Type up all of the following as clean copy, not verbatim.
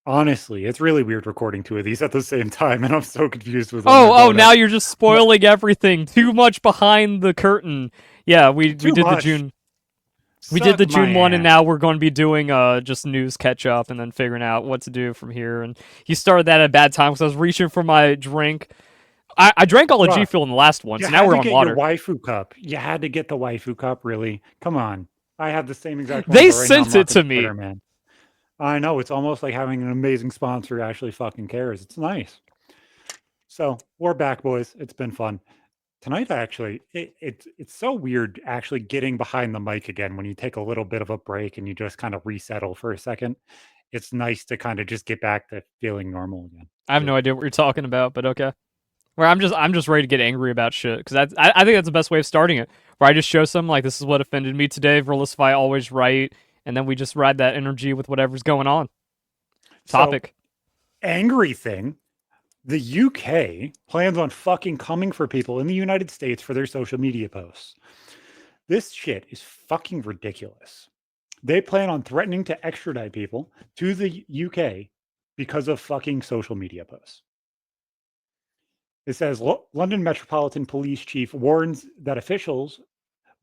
Honestly, it's really weird recording two of these at the same time, and I'm so confused with when they're Oh, going now up. you're just spoiling everything. Too much behind the curtain. Yeah, we Too did the much. June. We did the Suck my June one, and ass. now we're going to be doing just news catch up, and then figuring out what to do from here. And you started that at a bad time because I was reaching for my drink. I drank all the G Bruh, Fuel in the last one, you so now had we're to on get your water. waifu cup. You had to get the waifu cup, really. Come on. I have the same exact one, They but right now I'm sent it rocking to me. Spider-Man. I know, it's almost like having an amazing sponsor who actually fucking cares. It's nice. So, we're back, boys. It's been fun. Tonight, actually, it's so weird actually getting behind the mic again when you take a little bit of a break and you just kind of resettle for a second. It's nice to kind of just get back to feeling normal again. I have Too. no idea what you're talking about, but okay. Where I'm just ready to get angry about shit because I think that's the best way of starting it. Where I just show some like this is what offended me today. Verlisify always right, and then we just ride that energy with whatever's going on. So, Topic. angry thing, the UK plans on fucking coming for people in the United States for their social media posts. This shit is fucking ridiculous. They plan on threatening to extradite people to the UK because of fucking social media posts. It says London Metropolitan Police Chief warns that officials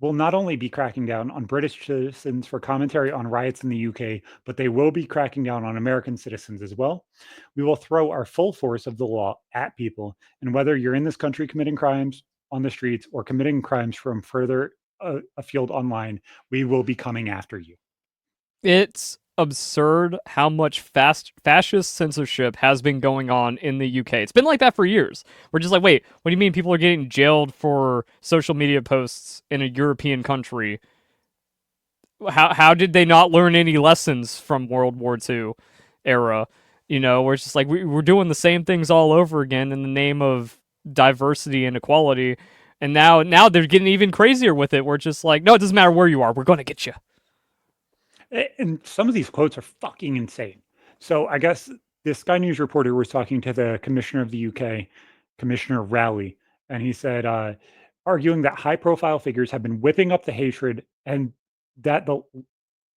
will not only be cracking down on British citizens for commentary on riots in the UK, but they will be cracking down on American citizens as well. We will throw our full force of the law at people, and whether you're in this country committing crimes on the streets or committing crimes from further afield online, we will be coming after you. It's absurd how much fascist censorship has been going on in the UK. It's been like that for years. We're just like, wait, what do you mean people are getting jailed for social media posts in a European country? How did they not learn any lessons from World War II era? You know, where it's just like we're doing the same things all over again in the name of diversity and equality. And now they're getting even crazier with it. Where it's just like, no, it doesn't matter where you are, we're gonna get you. And some of these quotes are fucking insane. So I guess this Sky News reporter was talking to the commissioner of the UK, Commissioner Rowley, and he said, arguing that high profile figures have been whipping up the hatred and that the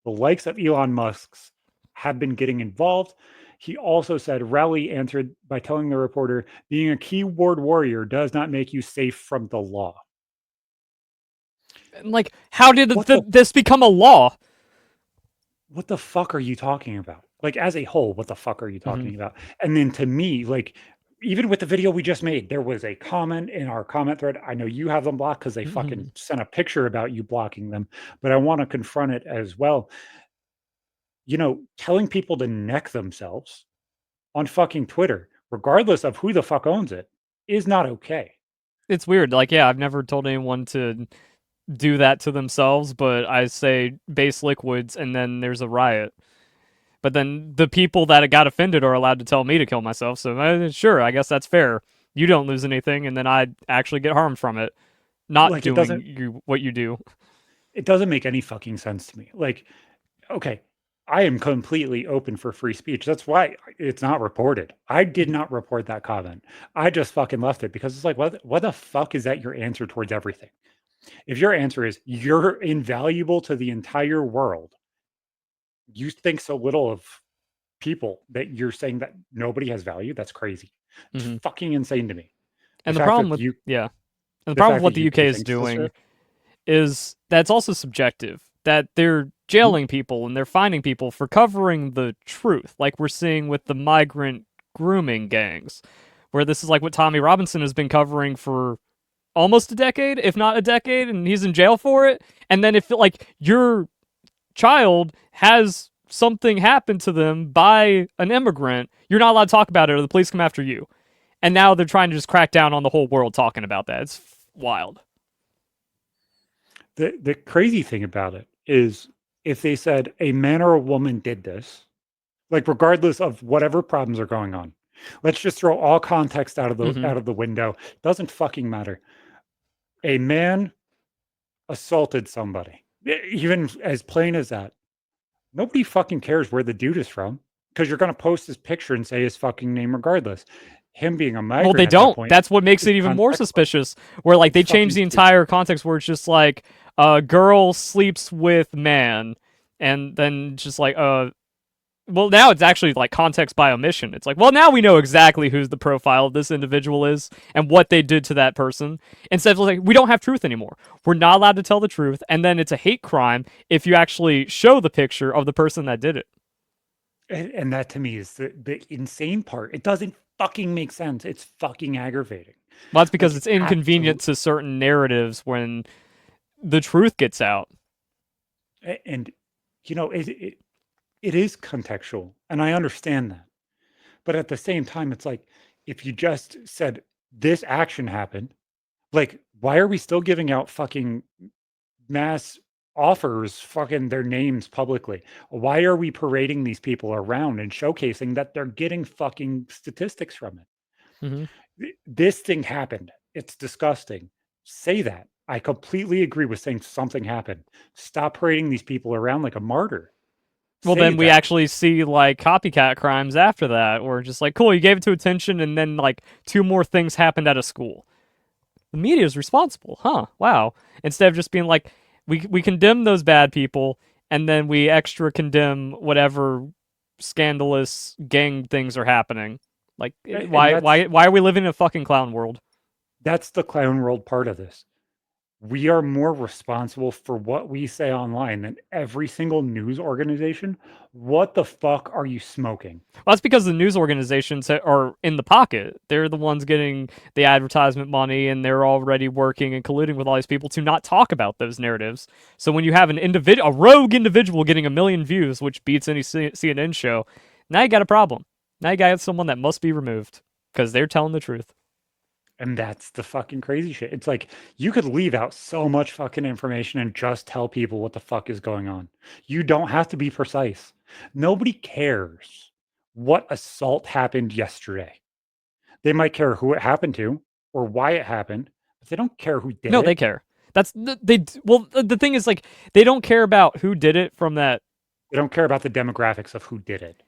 likes of Elon Musk's have been getting involved. He also said Rowley answered by telling the reporter, being a keyboard warrior does not make you safe from the law. And like, how did What the this become a law? what the fuck are you talking about? Like, as a whole, what the fuck are you Mm-hmm. talking about? And then to me, like, even with the video we just made, there was a comment in our comment thread. I know you have them blocked because they fucking Mm-hmm. sent a picture about you blocking them, but I want to confront it as well. You know, telling people to neck themselves on fucking Twitter, regardless of who the fuck owns it, is not okay. It's weird. Like, yeah, I've never told anyone to do that to themselves, but I say base liquids, and then there's a riot. But then the people that got offended are allowed to tell me to kill myself. So sure, I guess that's fair. You don't lose anything, and then I actually get harmed from it. Not Like, doing what you do. it doesn't make any fucking sense to me. Like, okay, I am completely open for free speech. That's why it's not reported. I did not report that comment. I just fucking left it because it's like, what the fuck is that your answer towards everything? If your answer is you're invaluable to the entire world, you think so little of people that you're saying that nobody has value, that's crazy. It's Mm-hmm. fucking insane to me. The And fact that the the problem with fact what that the UK UK is thinks this doing shit. is that's also subjective. That they're jailing people and they're finding people for covering the truth, like we're seeing with the migrant grooming gangs, where this is like what Tommy Robinson has been covering for almost a decade, if not a decade, and he's in jail for it. And then if like your child has something happen to them by an immigrant, you're not allowed to talk about it, or the police come after you. And now they're trying to just crack down on the whole world talking about that. It's wild. The crazy thing about it is if they said a man or a woman did this, like regardless of whatever problems are going on, let's just throw all context Mm-hmm. out of the window. Doesn't fucking matter. A man assaulted somebody, even as plain as that. Nobody fucking cares where the dude is from because you're going to post his picture and say his fucking name regardless. Him being a Well, migrant they at that don't. point That's what makes is it even more contextual. suspicious. Where like It's they change fucking the stupid. entire context, where it's just like a girl sleeps with man, and then just like well, now it's actually like context by omission. It's like, well, now we know exactly who's the profile of this individual is and what they did to that person. Instead of like, we don't have truth anymore. We're not allowed to tell the truth, and then it's a hate crime if you actually show the picture of the person that did it. And that to me is the insane part. It doesn't fucking make sense. It's fucking aggravating. Well, that's because Like, it's inconvenient to certain narratives when the truth gets out. and it is contextual, and I understand that. But at the same time, it's like if you just said this action happened, like why are we still giving out fucking mass offers, fucking their names publicly? Why are we parading these people around and showcasing that they're getting fucking statistics from it? Mm-hmm. This thing happened. It's disgusting. Say that. I completely agree with saying something happened. Stop parading these people around like a martyr. Well, Say then we that. actually see like copycat crimes after that, or just like, cool, you gave it to attention, and then like two more things happened at a school. The media is responsible, huh? Wow. Instead of just being like, we condemn those bad people, and then we extra condemn whatever scandalous gang things are happening. Like, And why are we living in a fucking clown world? that's the clown world part of this. We are more responsible for what we say online than every single news organization. What the fuck are you smoking? Well, that's because the news organizations are in the pocket. They're the ones getting the advertisement money, and they're already working and colluding with all these people to not talk about those narratives. So when you have a rogue individual getting 1 million views, which beats any CNN show, now you got a problem. Now you got someone that must be removed because they're telling the truth. And that's the fucking crazy shit. It's like you could leave out so much fucking information and just tell people what the fuck is going on. You don't have to be precise. Nobody cares what assault happened yesterday. They might care who it happened to or why it happened, but they don't care who did No, they it. care. The thing is like they don't care about who did it from that. They don't care about the demographics of who did it.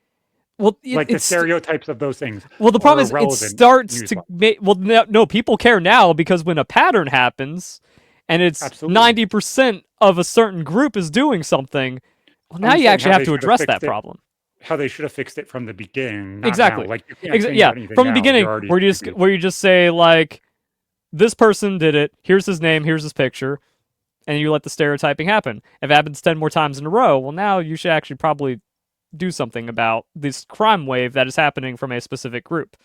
Well, Like the stereotypes of those things well, the are problem is it irrelevant starts news. to make. Well, no, people care now because when a pattern happens, and it's Absolutely. 90% of a certain group is doing something. Well, now I'm you saying actually how have they to should have address that fixed it, problem. how they should have fixed it from the beginning, not now. Exactly. Like you can't change Yeah, anything from the now. beginning, You're already where too late. you just say like, this person did it. Here's his name. Here's his picture, and you let the stereotyping happen. If it happens 10 more times in a row, well, now you should actually probably do something about this crime wave that is happening from a specific group.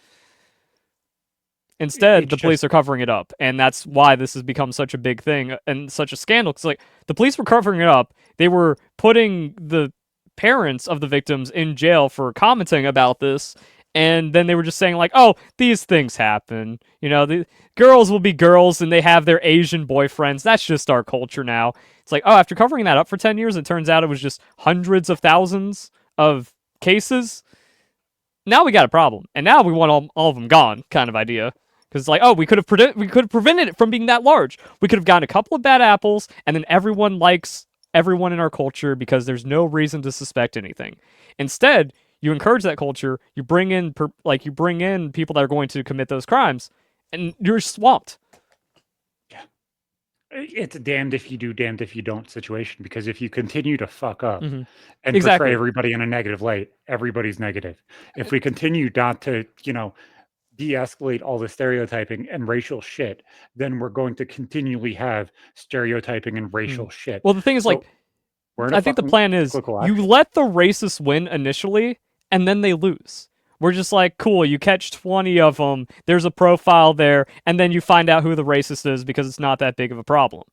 Instead, It's the police just are covering it up, and that's why this has become such a big thing and such a scandal. Because like the police were covering it up, they were putting the parents of the victims in jail for commenting about this, and then they were just saying like, "Oh, these things happen. You know, the girls will be girls, and they have their Asian boyfriends. That's just our culture now." It's like, oh, after covering that up for 10 years, it turns out it was just hundreds of thousands of cases. Now we got a problem, and now we want all of them gone, kind of idea. Because it's like, oh, we could have prevented it from being that large. We could have gotten a couple of bad apples, and then everyone likes everyone in our culture because there's no reason to suspect anything. Instead, you encourage that culture. You bring in people that are going to commit those crimes, and you're swamped. it's a damned if you do, damned if you don't situation. Because if you continue to fuck up Mm-hmm. and portray Exactly. everybody in a negative light, everybody's negative. If we continue not to, de-escalate all the stereotyping and racial shit, then we're going to continually have stereotyping and Mm. racial shit. Well, the thing is, like, So we're in a I think the fucking plan is cyclical you action. let the racists win initially, and then they lose. We're just like, cool, you catch 20 of them, there's a profile there, and then you find out who the racist is because it's not that big of a problem.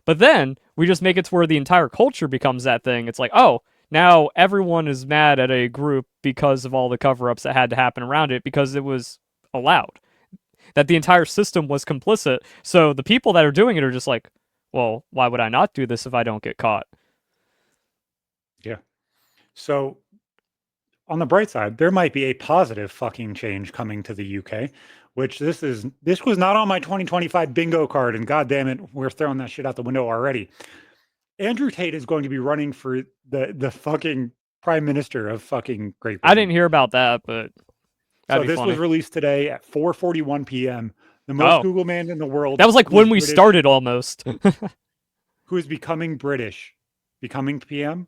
But then we just make it to where the entire culture becomes that thing. It's like, oh, now everyone is mad at a group because of all the cover ups that had to happen around it because it was allowed. That the entire system was complicit. So the people that are doing it are just like, well, why would I not do this if I don't get caught? Yeah. So on the bright side, there might be a positive fucking change coming to the UK, which this was not on my 2025 bingo card, and god damn it, we're throwing that shit out the window already. Andrew Tate is going to be running for the fucking prime minister of fucking Great I Britain. didn't hear about that, but So that'd be this funny. was released today at 4:41 p.m. The most Oh, Google man in the world, that was like who is when we British, started almost. who is becoming British, becoming PM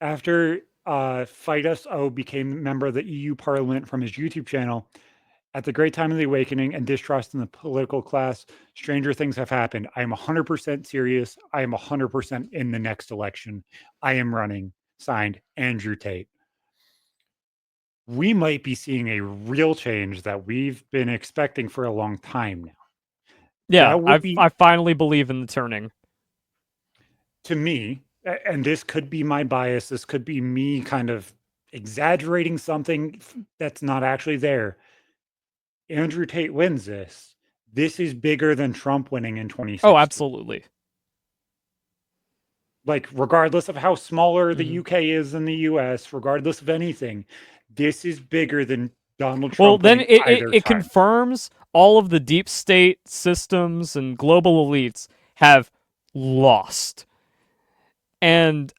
after Fightus became a member of the EU Parliament from his YouTube channel. At the great time of the awakening and distrust in the political class, stranger things have happened. I am 100% serious. I am 100% in the next election. I am running. Signed, Andrew Tate. We might be seeing a real change that we've been expecting for a long time now. Yeah, That would be, I finally believe in the turning. to me, and this could be my bias, this could be me kind of exaggerating something that's not actually there. Andrew Tate wins this. This is bigger than Trump winning in 2016. Oh, absolutely. Like, regardless of how smaller the Mhm. UK is than the US, regardless of anything, this is bigger than Donald Well, Trump then winning it, either it time. confirms all of the deep state systems and global elites have lost. And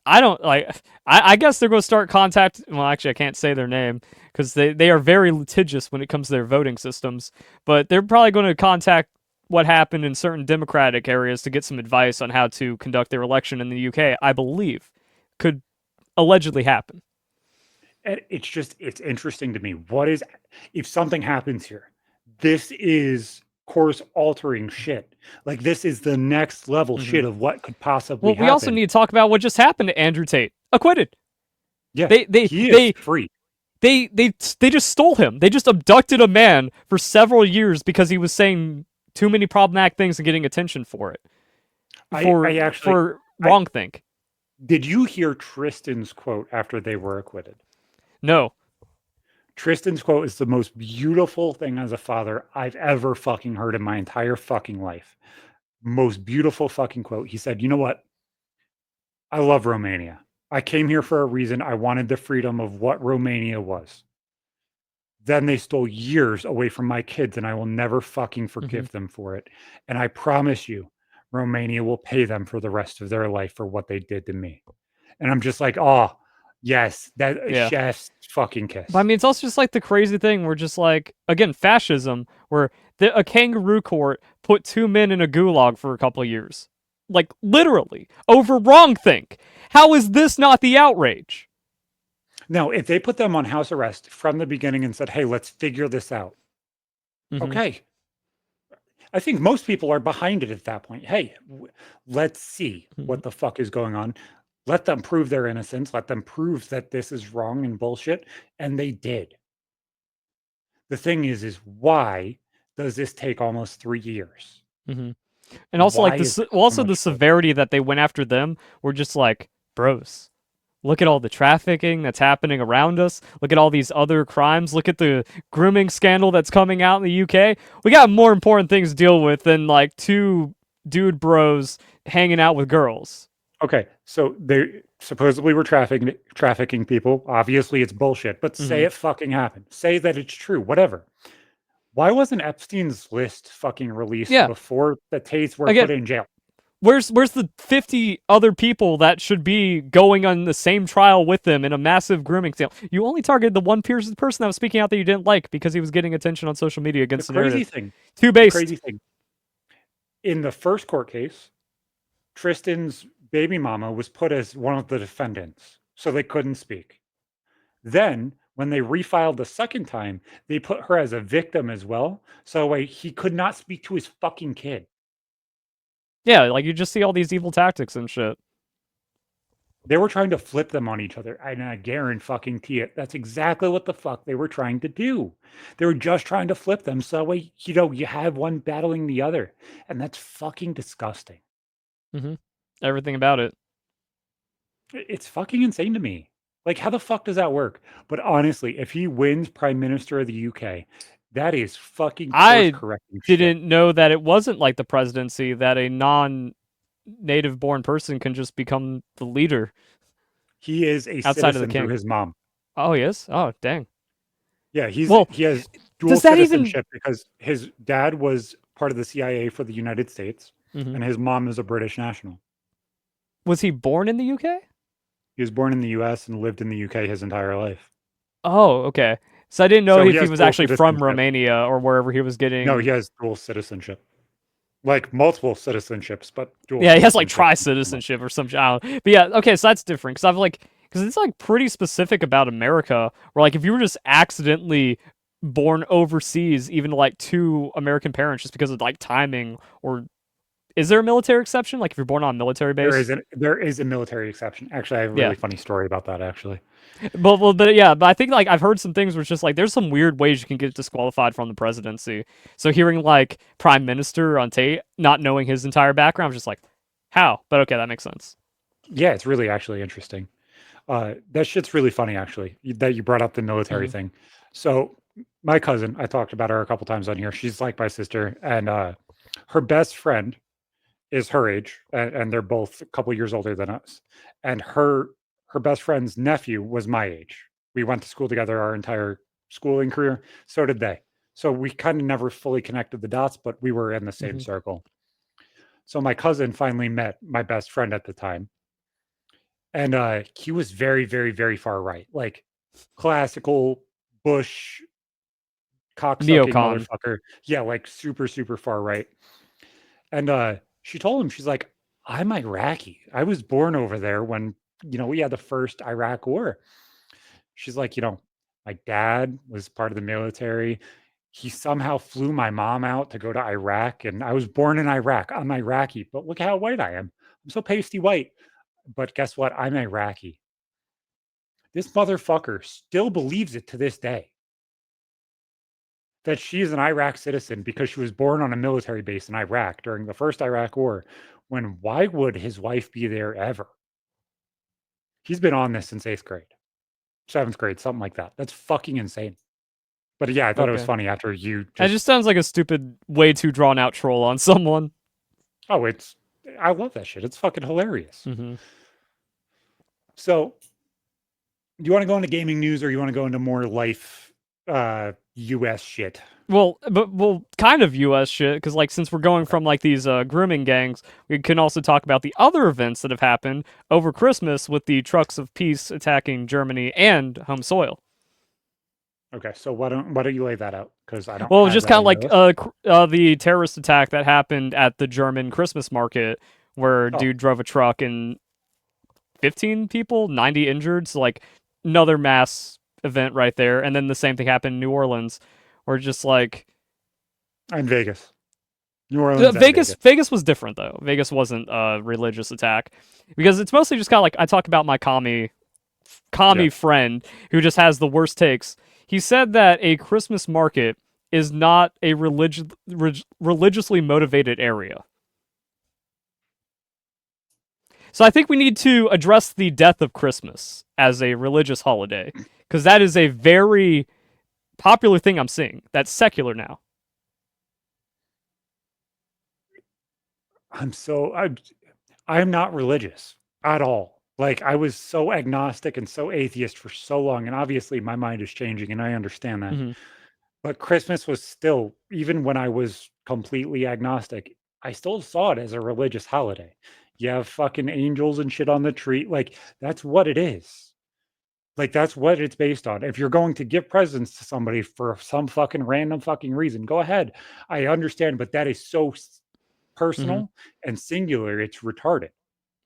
I don't like. I guess they're going to start contact. Well, actually, I can't say their name because they are very litigious when it comes to their voting systems. But they're probably going to contact what happened in certain democratic areas to get some advice on how to conduct their election in the UK. I believe could allegedly happen. And it's interesting to me. What is, if something happens here, this is course altering shit. Like, this is the next level Mm-hmm. shit of what could possibly Well, we also happen. need to talk about what just happened to Andrew Tate. Acquitted. Yeah, They he is they free. they just stole him. They just abducted a man for several years because he was saying too many problematic things and getting attention for it. I actually, For I wrongthink. did you hear Tristan's quote after they were acquitted? No. Tristan's quote is the most beautiful thing as a father I've ever fucking heard in my entire fucking life. Most beautiful fucking quote. He said, "You know what? I love Romania. I came here for a reason. I wanted the freedom of what Romania was. Then they stole years away from my kids, and I will never fucking Mm-hmm. forgive them for it. And I promise you, Romania will pay them for the rest of their life for what they did to me." And I'm just like, oh, yes, that Yeah. chef's fucking But I kiss. mean, it's also just like the crazy thing where just like, again, fascism, where a kangaroo court put two men in a gulag for a couple of years. Like, literally, over wrongthink. How is this not the outrage? Now, if they put them on house arrest from the beginning and said, hey, let's figure this out, Mm-hmm. okay. I think most people are behind it at that point. Hey, let's see Mm-hmm. what the fuck is going on. Let them prove their innocence. Let them prove that this is wrong and bullshit. And they did. The thing is why does this take almost 3 years? Mm-hmm. And also, Why like, is it so also the much further? severity that they went after them were just like, bros, look at all the trafficking that's happening around us. Look at all these other crimes. Look at the grooming scandal that's coming out in the UK. We got more important things to deal with than like two dude bros hanging out with girls. Okay, so they supposedly were trafficking people. Obviously, it's bullshit, but say Mm-hmm. it fucking happened. Say that it's true, whatever. Why wasn't Epstein's list fucking released Yeah. before the Tates were Again, put in jail? where's the 50 other people that should be going on the same trial with them in a massive grooming scandal? You only targeted the one person that was speaking out that you didn't like because he was getting attention on social media The against the crazy narrative. thing, Too the based. crazy thing, in the first court case, Tristan's baby mama was put as one of the defendants, so they couldn't speak. Then, when they refiled the second time, they put her as a victim as well, so he could not speak to his fucking kid. Yeah, like you just see all these evil tactics and shit. They were trying to flip them on each other, and I guarantee it. That's exactly what the fuck they were trying to do. They were just trying to flip them so you have one battling the other, and that's fucking disgusting. Mm-hmm. Everything about it. It's fucking insane to me. Like, how the fuck does that work? But honestly, if he wins Prime Minister of the UK, that is fucking course I correcting shit. didn't know that it wasn't like the presidency that a non-native born person can just become the leader He is a outside of the citizen through king. his mom. Oh, he is? Oh, dang. Yeah, Well, he has dual does that even citizenship because his dad was part of the CIA for the United States, Mhm. and his mom is a British national. Was he born in the UK? He was born in the US and lived in the UK his entire life. Oh, okay. So I didn't know So he if he has was dual actually from citizenship. Romania or wherever he was No, he getting. has dual citizenship. Like multiple citizenships, but dual Yeah, he has like citizenship. tri-citizenship or some shit. But yeah, okay, so that's different because I've like Because it's like pretty specific about America, where like if you were just accidentally born overseas, even to like two American parents, just because of like timing, or is there a military exception? Like if you're born on a military base? There is a military exception. Actually, I have a Yeah. really funny story about that actually. But yeah, but I think like I've heard some things where it's just like there's some weird ways you can get disqualified from the presidency. So hearing like prime minister on tape, not knowing his entire background, I was just like, how? But okay, that makes sense. Yeah, it's really actually interesting. That shit's really funny actually, that you brought up the military Hmm. thing. So my cousin, I talked about her a couple times on here. She's like my sister, and her best friend is her age, and they're both a couple years older than us. And her best friend's nephew was my age. We went to school together our entire schooling career. So did they. So we kind of never fully connected the dots, but we were in the same Hmm. circle. So my cousin finally met my best friend at the time, and he was very, very, very far right, like classical Bush cocksucking Neocon. motherfucker. Yeah, like super, super far right. And she told him, she's like, I'm Iraqi. I was born over there when, we had the first Iraq war. She's like, my dad was part of the military. He somehow flew my mom out to go to Iraq, and I was born in Iraq. I'm Iraqi, but look how white I am. I'm so pasty white. But guess what? I'm Iraqi. This motherfucker still believes it to this day that she is an Iraq citizen because she was born on a military base in Iraq during the first Iraq war. When why would his wife be there ever? He's been on this since eighth grade, seventh grade, something like that. That's fucking insane. But yeah, I thought it was Okay. funny after you It just, just sounds like a stupid, way too drawn out troll on someone. oh, I love that shit. It's fucking hilarious. Hmm. So, do you want to go into gaming news or you want to go into more life, US shit? Well, kind of U.S. shit, because like since we're going Okay. from like these grooming gangs, we can also talk about the other events that have happened over Christmas with the trucks of peace attacking Germany and home soil. Okay. So why don't you lay that out? Because I don't Well, it was have just that kind of in my like list. the terrorist attack that happened at the German Christmas market, where Oh, dude drove a truck and 15 people, 90 injured. So like another mass event right there, and then the same thing happened in New Orleans, where just like and Vegas, New Orleans, and Vegas Vegas. Vegas was different though. Vegas wasn't a religious attack because it's mostly just kind of like I talk about my Yeah, commie friend who just has the worst takes. He said that a Christmas market is not a religiously motivated area. So I think we need to address the death of Christmas as a religious holiday because that is a very popular thing I'm seeing. That's secular now. I'm so I'm not religious at all. Like I was so agnostic and so atheist for so long, and obviously my mind is changing, and I understand that. Hmm. But Christmas was still, even when I was completely agnostic, I still saw it as a religious holiday. You have fucking angels and shit on the tree. Like that's what it is. Like that's what it's based on. If you're going to give presents to somebody for some fucking random fucking reason, go ahead. I understand, but that is so Hmm. personal and singular. It's retarded.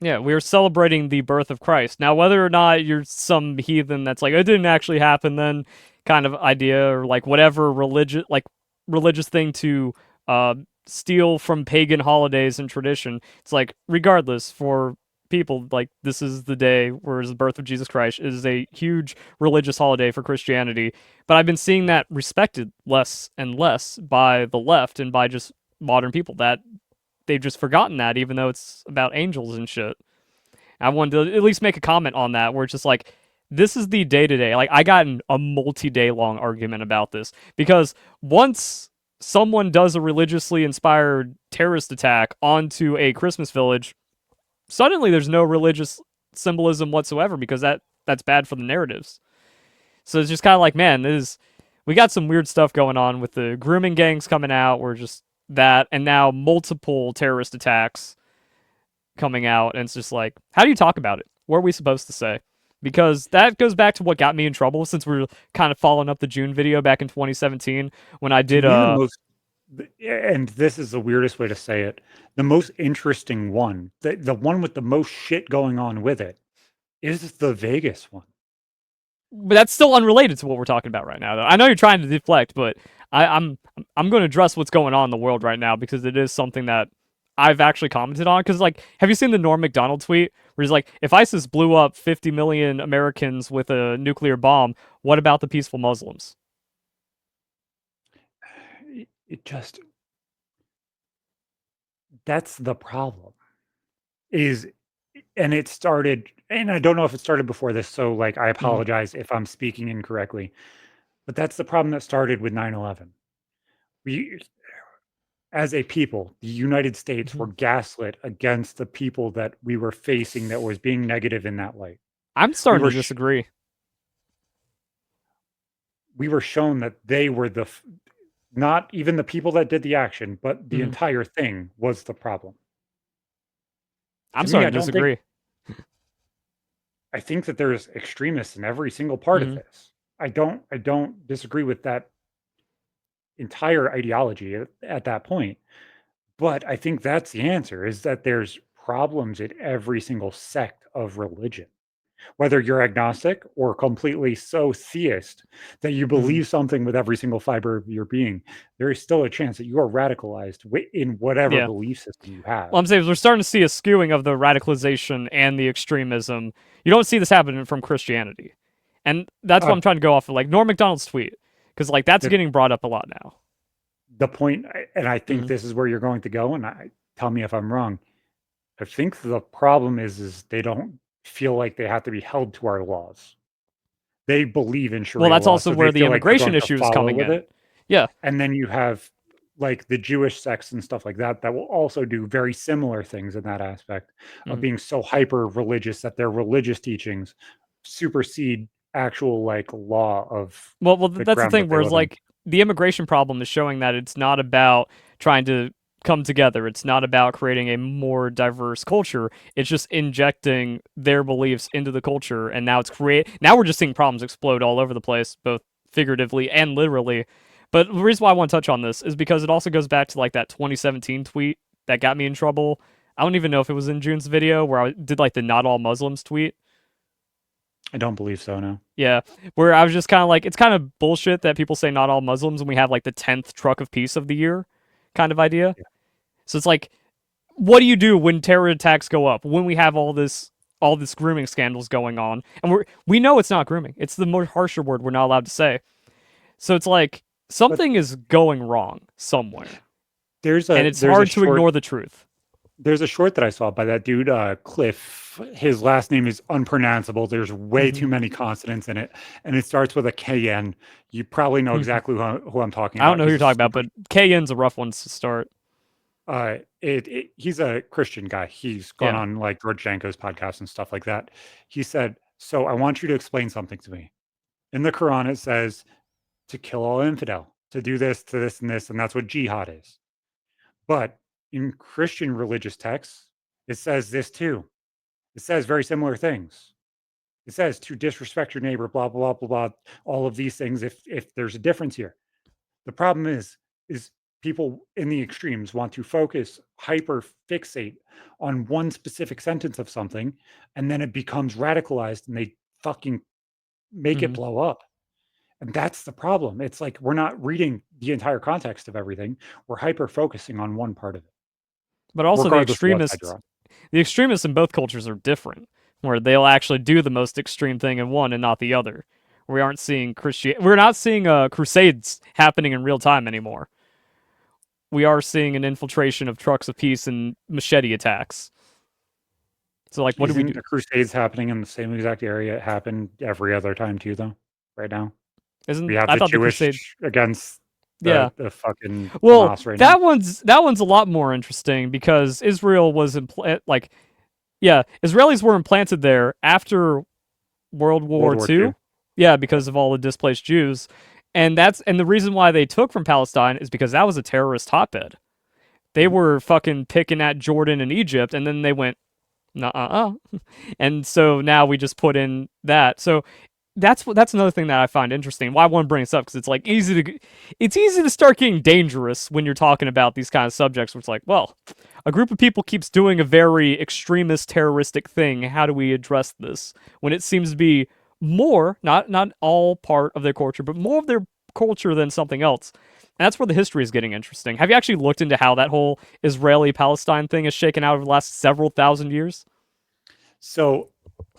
Yeah, we are celebrating the birth of Christ. Now, whether or not you're some heathen that's like, it didn't actually happen then kind of idea, or like whatever religious thing to uh, steal from pagan holidays and tradition, it's like, regardless, for people, like, this is the day where the birth of Jesus Christ is a huge religious holiday for Christianity. But I've been seeing that respected less and less by the left and by just modern people, that they've just forgotten that, even though it's about angels and shit. I wanted to at least make a comment on that, where it's just like, this is the day to day. Like, I got in a multi day long argument about this because once someone does a religiously inspired terrorist attack onto a Christmas village, suddenly there's no religious symbolism whatsoever because that's bad for the narratives. So it's just kind of like, man, we got some weird stuff going on with the grooming gangs coming out. We're just that, and now multiple terrorist attacks coming out, and it's just like, how do you talk about it? What are we supposed to say? Because that goes back to what got me in trouble, since we are kind of following up the June video back in 2017 when I To did me, and this is the weirdest way to say it, the most interesting one, the one with the most shit going on with it is the Vegas one. But that's still unrelated to what we're talking about right now, though. I know you're trying to deflect, but I'm going to address what's going on in the world right now because it is something that I've actually commented on. Because like, have you seen the Norm Macdonald tweet where he's like, "If ISIS blew up 50 million Americans with a nuclear bomb, what about the peaceful Muslims?" It just, that's the problem. Is and it started, and I don't know if it started before this, so like I Mm-hmm. apologize if I'm speaking incorrectly, but that's the problem that started with 9/11. We, as a people, the United States Mm-hmm. were gaslit against the people that we were facing that was being negative in that light. I'm We starting were to disagree. we were shown that they were not even the people that did the action, but the Mm-hmm. entire thing was the problem. I'm To me, starting to disagree. I think that there's extremists in every single part of Mm-hmm. this. I don't disagree with that entire ideology at that point. But I think that's the answer, is that there's problems in every single sect of religion. Whether you're agnostic or completely so theist that you Mm-hmm. believe something with every single fiber of your being, there is still a chance that you are radicalized in whatever Yeah. belief system you Well, have. I'm saying we're starting to see a skewing of the radicalization and the extremism. You don't see this happening from Christianity, and that's what Uh, I'm trying to go off of, like Norm Macdonald's tweet, because like that's the getting brought up a lot now. the point, and I think Mm-hmm. this is where you're going to go, and tell me if I'm wrong. I think the problem is they don't feel like they have to be held to our laws. They believe in Well, Sharia that's law, also so they where the feel like they're immigration going to issue is follow coming with in. it. Yeah. And then you have like the Jewish sects and stuff like that that will also do very similar things in that aspect of Mm-hmm. being so hyper religious that their religious teachings supersede actual like law of Well, the that's the ground thing. that they Whereas live in. like the immigration problem is showing that it's not about trying to come together. It's not about creating a more diverse culture. It's just injecting their beliefs into the culture, and now it's create. Now we're just seeing problems explode all over the place, both figuratively and literally. But the reason why I want to touch on this is because it also goes back to like that 2017 tweet that got me in trouble. I don't even know if it was in June's video where I did like the not all Muslims tweet. I don't believe so, no. Yeah, where I was just kind of like, it's kind of bullshit that people say not all Muslims when we have like the 10th truck of peace of the year kind of idea. Yeah. So it's like, what do you do when terror attacks go up? When we have all this grooming scandals going on, and we know it's not grooming. It's the more harsher word we're not allowed to say. So it's like But something is going wrong somewhere, there's and a it's there's a hard to short ignore the truth. there's a short that I saw by that dude, Cliff. His last name is unpronounceable. There's way Mm-hmm. too many consonants in it, and it starts with a KN. You probably know exactly who I'm talking I don't about. know who He's you're a talking about, super but KN's a rough one to start. he's a Christian guy. He's gone Yeah. on like George Janko's podcast and stuff like that. He said, "So I want you to explain something to me. In the Quran, it says to kill all infidel, to do this, to this, and that's what jihad is. But in Christian religious texts, it says this too. It says very similar things. It says to disrespect your neighbor, blah blah blah blah, all of these things. If there's a difference here, the problem is people in the extremes want to focus, hyper fixate on one specific sentence of something, and then it becomes radicalized, and they fucking make it Mm-hmm. blow up. And that's the problem. It's like we're not reading the entire context of everything. We're hyper focusing on one part of it, But also regardless of what side you're on. the extremists in both cultures are different, where they'll actually do the most extreme thing in one and not the other. We aren't seeing we're not seeing crusades happening in real time anymore. We are seeing an infiltration of trucks of peace and machete attacks. So like, what do we Isn't do? the Crusades happening in the same exact area it happened every other time too, though? Right now, we Isn't have I the thought the crusade? Jewish against Yeah. the fucking Well, Hamas right now. that one's a lot more interesting because Israel was like, yeah, Israelis were implanted there after World World War War II. II. Yeah, Yep. because of all the displaced Jews. And the reason why they took from Palestine is because that was a terrorist hotbed. They Mhm. were fucking picking at Jordan and Egypt, and then they went, nah, and so now we just put in that. So that's another thing that I find interesting. Why I want to bring this up because it's like it's easy to start getting dangerous when you're talking about these kind of subjects. Where it's like, well, a group of people keeps doing a very extremist terroristic thing. How do we address this when it seems to be more not all part of their culture, but more of their culture than something else? And that's where the history is getting interesting. Have you actually looked into how that whole Israeli-Palestine thing is shaken out over the last several thousand years? So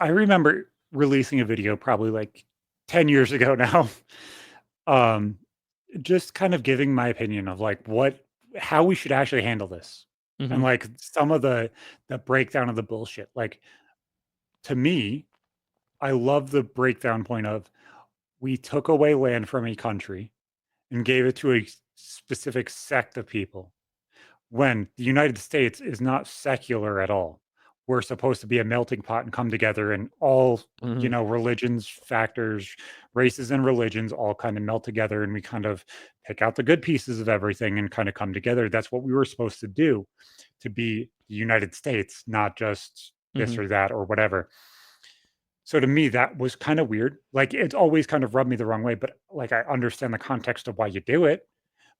I remember releasing a video probably like 10 years ago now, um, just kind of giving my opinion of like how we should actually handle this. And Mm-hmm. like some of the breakdown of the bullshit. Like to me, I love the breakdown point of we took away land from a country and gave it to a specific sect of people when the United States is not secular at all. We're supposed to be a melting pot and come together, and all, Mm-hmm. religions, factors, races, and religions all kind of melt together, and we kind of pick out the good pieces of everything and kind of come together. That's what we were supposed to do to be the United States, not just Mm-hmm. this or that or whatever. So to me, that was kind of weird. Like it's always kind of rubbed me the wrong way, but like I understand the context of why you do it.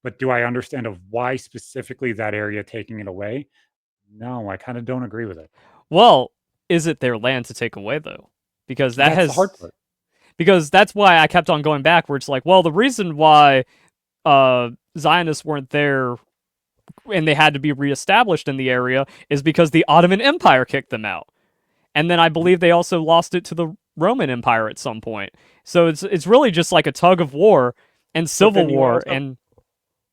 But do I understand of why specifically that area taking it away? No, I kind of don't agree with it. Well, is it their land to take away though? Because that That's the hard has part. because that's why I kept on going back. Where it's like, well, the reason why Zionists weren't there and they had to be reestablished in the area is because the Ottoman Empire kicked them out, and then I believe they also lost it to the Roman Empire at some point. So it's really just like a tug of war and But civil then war, and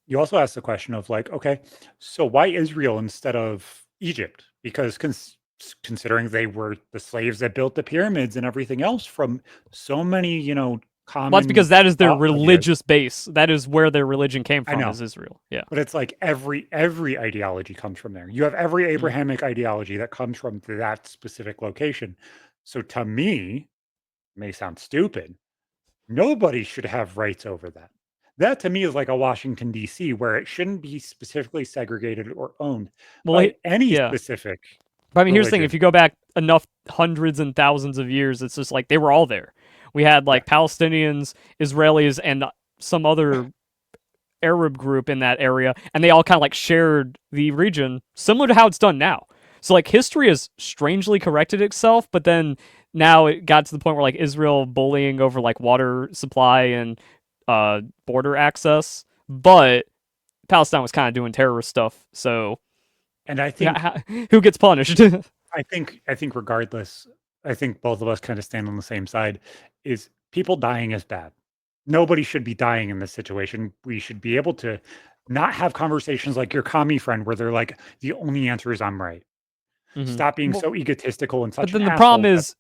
you also ask the question of like, okay, so why Israel instead of Egypt? Because considering they were the slaves that built the pyramids and everything else from so many, well, that's common because that is their ideas. religious base. That is where their religion came I from, know. is Israel. Yeah. But it's like every ideology comes from there. You have every Mm. Abrahamic ideology that comes from that specific location. So to me, it may sound stupid. Nobody should have rights over that. That to me is like a Washington D.C. where it shouldn't be specifically segregated or owned Well, by any yeah. specific But I mean, here's the thing: if religion. you go back enough hundreds and thousands of years, it's just like they were all there. We had Yeah. like Palestinians, Israelis, and some other Arab group in that area, and they all kind of like shared the region, similar to how it's done now. So like history has strangely corrected itself, but then now it got to the point where like Israel bullying over like water supply and border access, but Palestine was kind of doing terrorist stuff. So And I yeah, think who gets punished? I think regardless, I think both of us kind of stand on the same side is people dying is bad. Nobody should be dying in this situation. We should be able to not have conversations like your commie friend where they're like, the only answer is I'm right. Hmm. Stop being Well, so egotistical and but such an then the problem asshole. is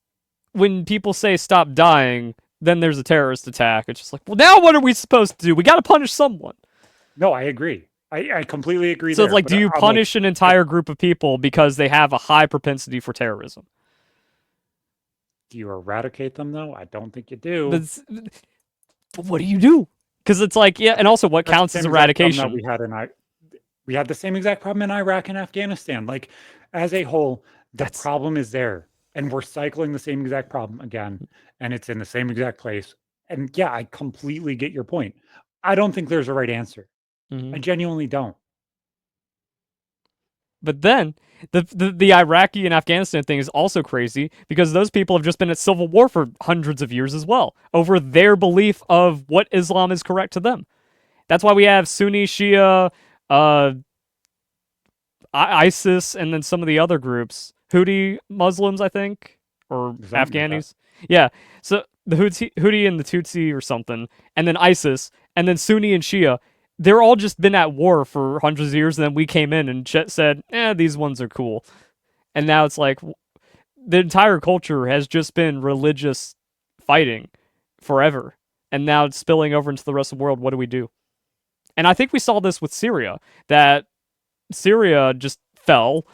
when people say stop dying, then there's a terrorist attack. It's just like, well, now what are we supposed to do? We got to punish someone. No, I agree. I completely agree So it's there. like, But do you I'm like, punish an I, entire group of people because they have a high propensity for terrorism? do you eradicate them though? I don't think you do. That's, what do you do? Because it's like, yeah, and also what That's the counts as same exact problem that eradication? we had in we had the same exact problem in Iraq and Afghanistan. Like as a whole, the That's problem is there, and we're cycling the same exact problem again, and it's in the same exact place. And yeah, I completely get your point. I don't think there's a right answer. mhm. I genuinely don't. But then the Iraqi and Afghanistan thing is also crazy because those people have just been at civil war for hundreds of years as well over their belief of what Islam is correct to them. That's why we have Sunni, Shia, uh, ISIS, and then some of the other groups, Houthi Muslims, I think, or Something like that. Afghanis. Yeah, so the Houthi and the Tutsi or something, and then ISIS, and then Sunni and Shia. They're all just been at war for hundreds of years, and then we came in and said, these ones are cool. And now it's like the entire culture has just been religious fighting forever. And now it's spilling over into the rest of the world. What do we do? And I think we saw this with Syria, that Syria just fell.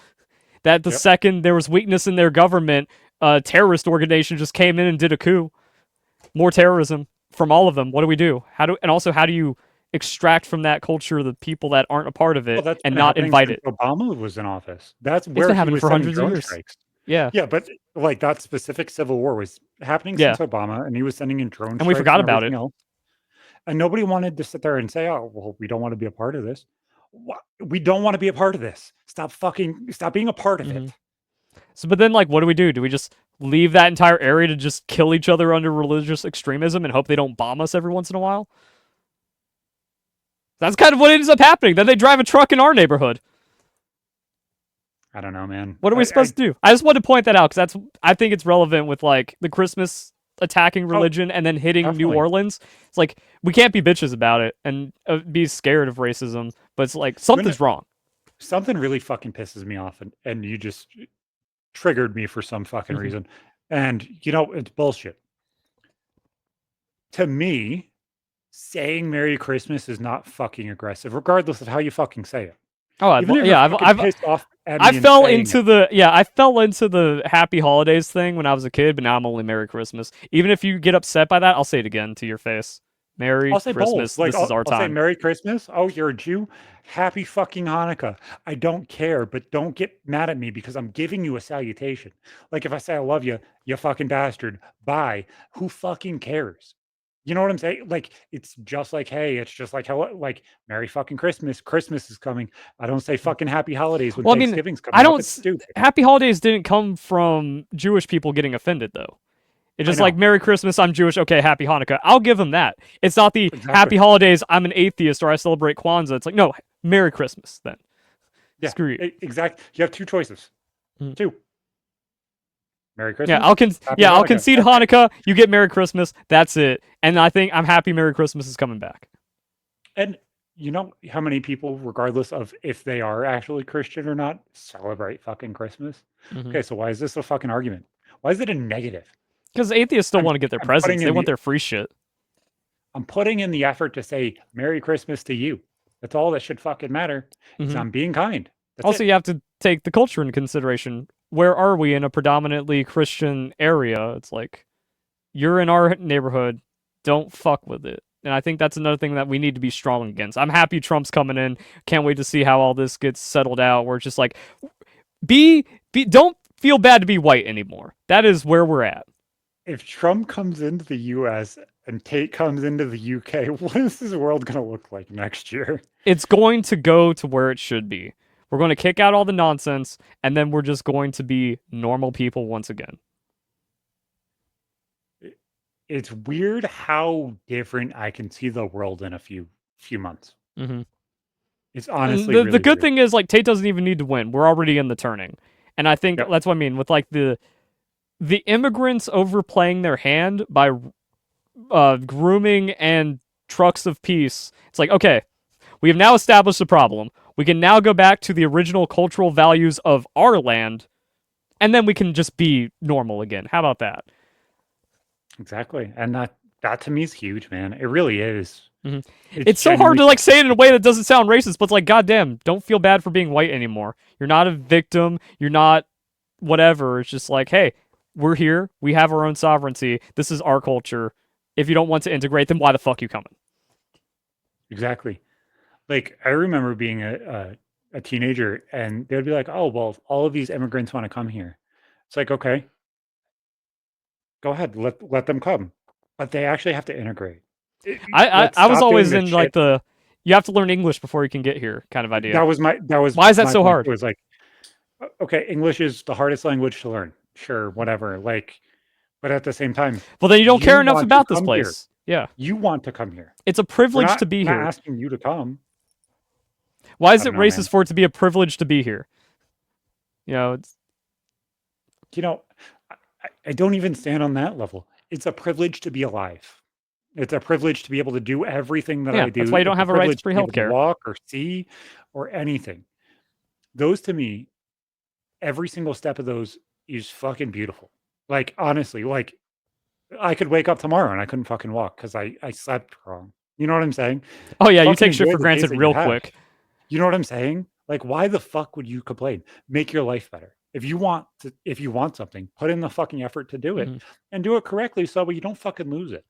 That the Yep. second there was weakness in their government, a terrorist organization just came in and did a coup. More terrorism from all of them. What do we do? How do you extract from that culture the people that aren't a part of Well, it that's and been not happening invite since it? Obama was in office. That's It's where been he happening was for sending hundreds of drone years. strikes. Yeah, Yeah, but like that specific civil war was happening yeah, since Obama, and he was sending in drone and we strikes forgot and about everything it. else. And nobody wanted to sit there and say, "Oh, well, we don't want to be a part of this." We don't want to be a part of this. Stop being a part of Hmm. it. So, but then, like, what do we do? Do we just leave that entire area to just kill each other under religious extremism and hope they don't bomb us every once in a while? That's kind of what ends up happening. Then they drive a truck in our neighborhood. I don't know, man. What are we supposed to do? I just wanted to point that out because I think it's relevant with like the Christmas attacking Oh, religion and then hitting New definitely. Orleans. It's like we can't be bitches about it and be scared of racism, but it's like When something's wrong. something really fucking pisses me off, and you just triggered me for some fucking Hmm. reason. And it's bullshit. To me, saying Merry Christmas is not fucking aggressive, regardless of how you fucking say it. Oh, Even if you're yeah, fucking pissed off at I me and fell saying into it. the Happy Holidays thing when I was a kid, but now I'm only Merry Christmas. Even if you get upset by that, I'll say it again to your face. Merry I'll say Christmas. both. Like This is our I'll say time. Merry Christmas. Oh, you're a Jew. Happy fucking Hanukkah. I don't care, but don't get mad at me because I'm giving you a salutation. Like if I say I love you, you fucking bastard. Bye. Who fucking cares? You know what I'm saying? Like it's just like, hey, it's just like how like Merry fucking Christmas. Christmas is coming. I don't say fucking Happy Holidays when Well, I mean, Thanksgiving's I coming up. don't. It's stupid. Happy Holidays didn't come from Jewish people getting offended, though. It's I just like know Merry Christmas, I'm Jewish. Okay, Happy Hanukkah. I'll give them that. It's not the exactly. Happy Holidays, I'm an atheist or I celebrate Kwanzaa. It's like no, Merry Christmas then. Yeah, Screw you. exactly. You have two choices. Mhm. Two. Merry Yeah, Christmas. Happy I'll Hanukkah. concede That's it. Hanukkah. You get Merry Christmas. That's it. And I think I'm happy Merry Christmas is coming back. And you know how many people, regardless of if they are actually Christian or not, celebrate fucking Christmas? Mm-hmm. Okay, so why is this a fucking argument? Why is it a negative? Because atheists still I'm want to get their I'm putting presents. They in want the their free shit. I'm putting in the effort to say Merry Christmas to you. That's all that should fucking matter is Mm-hmm. I'm being kind. That's Also, it. you have to take the culture into consideration. Where are we in a predominantly Christian area? It's like you're in our neighborhood. Don't fuck with it. And I think that's another thing that we need to be strong against. I'm happy Trump's coming in. Can't wait to see how all this gets settled out. Where it's just like, don't feel bad to be white anymore. That is where we're at. If Trump comes into the US and Tate comes into the UK, what is this world going to look like next year? It's going to go to where it should be. We're going to kick out all the nonsense, and then we're just going to be normal people once again. It's weird how different I can see the world in a few months. Mm-hmm. It's And honestly the really good weird. thing is, like, Tate doesn't even need to win. We're already in the turning. And I think Yep. that's what I mean with, like, the immigrants overplaying their hand by grooming and trucks of peace. It's like, okay, we have now established the problem. We can now go back to the original cultural values of our land, and then we can just be normal again. How about that? Exactly. And that to me is huge, man. It really is. Mm-hmm. It's It's so hard genuinely to like fucking say it in a huge. way that doesn't sound racist, but it's like, goddamn, don't feel bad for being white anymore. You're not a victim. You're not whatever. It's just like, hey, we're here. We have our own sovereignty. This is our culture. If you don't want to integrate, then why the fuck you coming? Exactly. Like I remember being a teenager and they'd be like, "Oh, well, all of these immigrants want to come here." It's like, "Okay, go ahead. Let them come." But they actually have to integrate. Let's I was stop doing always this in like shit. the you have to learn English before you can get here kind of idea. That was Why is that my so point. hard? It was like, okay, English is the hardest language to learn. Sure, whatever. Like, but at the same time, Well, then you don't you care enough want to about this come here. place. Yeah. You want to come here. It's a privilege to be We're not here. asking you to come. Why is I it don't know, man. racist for it to be a privilege to be here? You know, it's You know, I don't even stand on that level. It's a privilege to be alive. It's a privilege to be able to do everything that yeah, I that's do. why you don't It's a have a right to privilege to free be able to healthcare. walk or see or anything. Those to me, every single step of those is fucking beautiful. Like honestly, like I could wake up tomorrow and I couldn't fucking walk because I slept wrong. You know what I'm saying? Oh yeah, you Fucking take shit enjoy for the days granted that you real have. quick. You know what I'm saying? Like, why the fuck would you complain? Make your life better. If you want something, put in the fucking effort to do it Hmm. and do it correctly so you don't fucking lose it.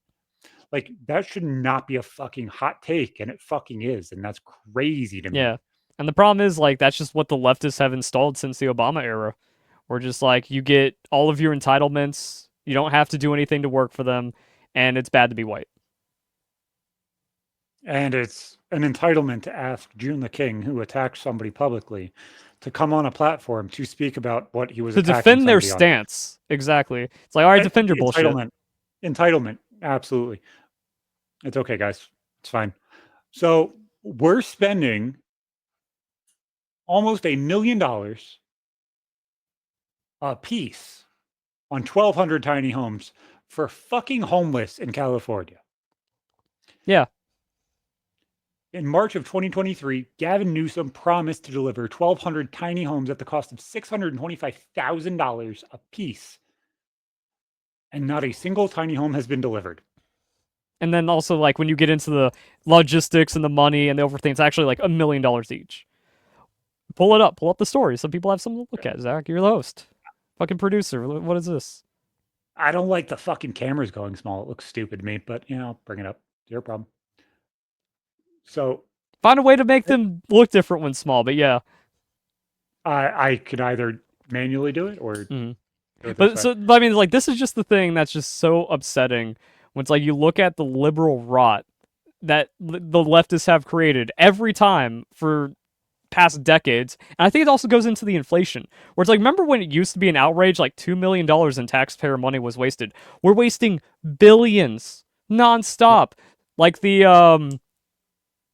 Like that should not be a fucking hot take, and it fucking is, and that's crazy to me. Yeah. And the problem is like that's just what the leftists have installed since the Obama era. where just like you get all of your entitlements, you don't have to do anything to work for them, and it's bad to be white. And it's an entitlement to ask June the King, who attacked somebody publicly, to come on a platform to speak about what he was To attacking defend their somebody on. stance. Exactly. It's like, all right, defend your bullshit. Entitlement. Absolutely. It's okay, guys. It's fine. So we're spending almost $1 million a piece on 1,200 tiny homes for fucking homeless in California. Yeah. In March of 2023, Gavin Newsom promised to deliver 1,200 tiny homes at the cost of $625,000 a piece. And not a single tiny home has been delivered. And then also, like, when you get into the logistics and the money and the overthink, it's actually like $1 million each. Pull it up. Pull up the story so people have something to look at, Zach. You're the host. Fucking producer. What is this? I don't like the fucking cameras going small. It looks stupid to me, but, I'll bring it up. Zero problem. So find a way to make them look different when small, but yeah. I could either manually do it or But I mean, like, this is just the thing that's just so upsetting when it's like you look at the liberal rot that the leftists have created every time for past decades. And I think it also goes into the inflation, where it's like, remember when it used to be an outrage, like $2 million in taxpayer money was wasted? We're wasting billions nonstop. Like the